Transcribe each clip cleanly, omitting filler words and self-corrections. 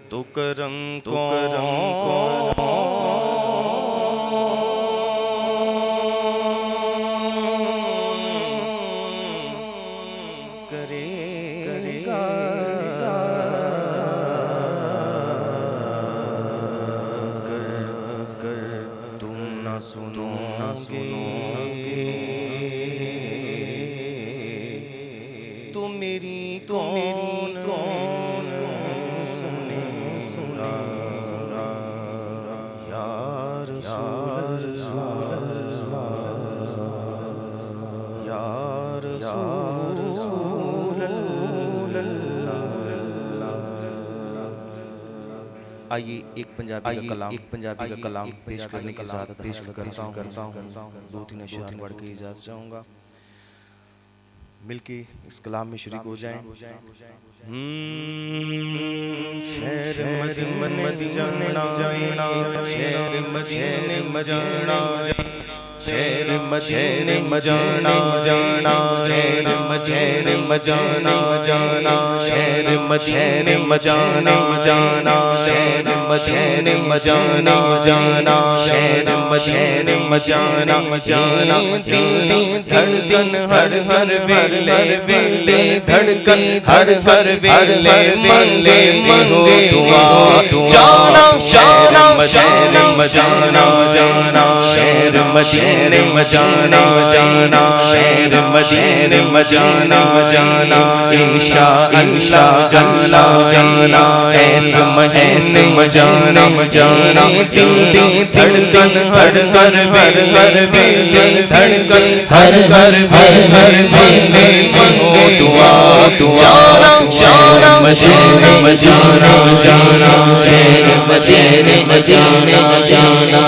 تو کرم کون کرے گا تم نہ سنو تو میری کون سنے گا یا رسول اللہ یا رسول اللہ۔ آئیے ایک پنجابی کا کلام پیش کرنے کی سعادت حاصل کرتا ہوں، دو تین اشعار پڑھ کے اجازت چاہوں گا، مل کے اس کلام میں شریک ہو جائیں۔ شہر مدینے جانا، شہر مدینے جانا، شہر مدینے جانا، شہر مدینے جانا، شہر مدینے جانا، شہر مدینے جانا، شہر مدینے جانا، دل دھڑکن ہر ویلے دھڑکن ہر ویلے مانگے دعا، جانا شہر مدینے شہر مدینے جانا، شہر مدینے جانا، انشاءاللہ جانا، ایس مہینے جانا، دل دھڑکن ہر ویلے دھڑکن ہر ویلے مانگو دعا، جانا شہر مدینے جانا، شہر مدینے جانا،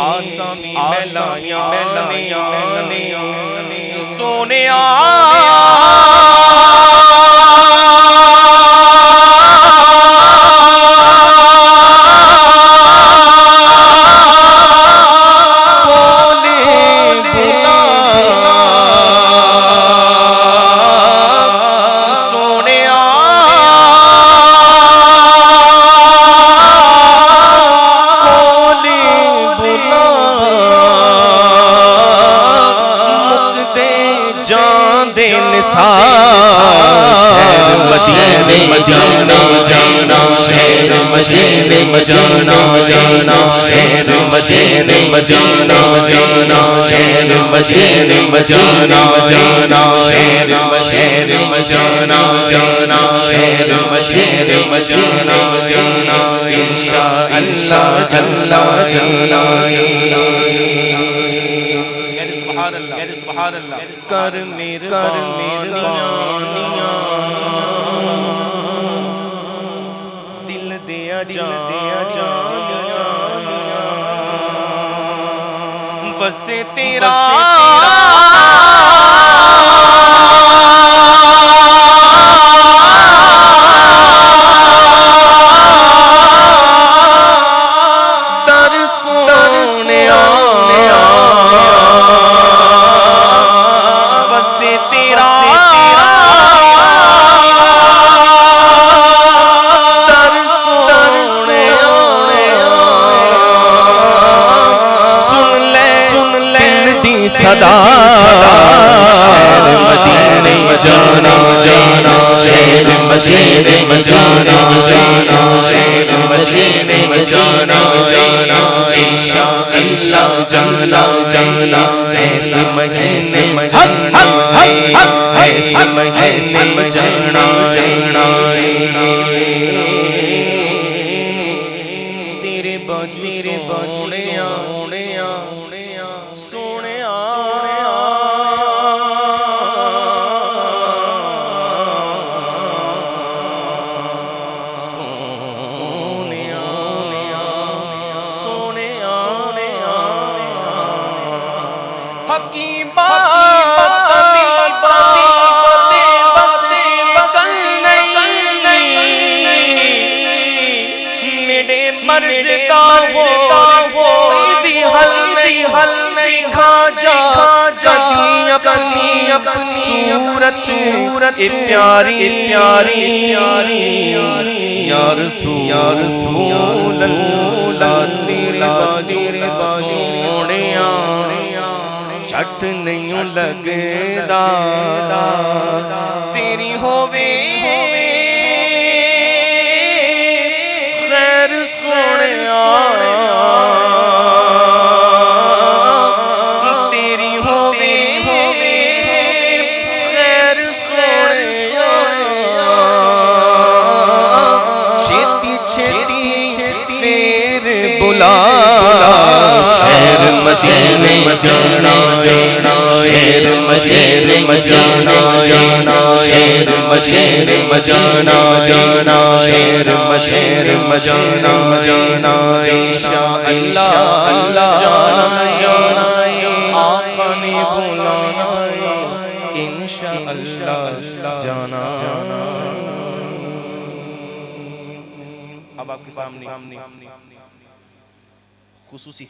آسامی میلایا سونیا شہر مدینے جانا، شہر مدینے جانا، شہر مدینے جانا، شہر مدینے جانا، شہر جانا، شہر مدینے جانا، انشاءاللہ جانا، سبحان اللہ کر مہربانیاں دل دیا جانیاں بس تیرا صدا شہر مدینے جانا، شہر مدینے جانا، شہر مدینے جانا، انشاءاللہ جانا، ایس مہینے جانا، ایس مہینے جانا، تیرے بجو سونیا حکیم مرزدہ ہو کوئی بھی حل نہیں کھا جا کدی اپنی صورت پیاری یا رسول اللہ تیرے باجو سونیاں چٹ نہیں لگدا تیری ہووے خیر سونیا تیری ہووے خیر سونیا چھتی پھر بلا شہر مدینے جانا شہر مدینے جانا شہر مدینے جانا شہر مدینے جانا انشاءاللہ جانا آقا نے بلانا انشاءاللہ جانا اب آپ کے سامنے خصوصی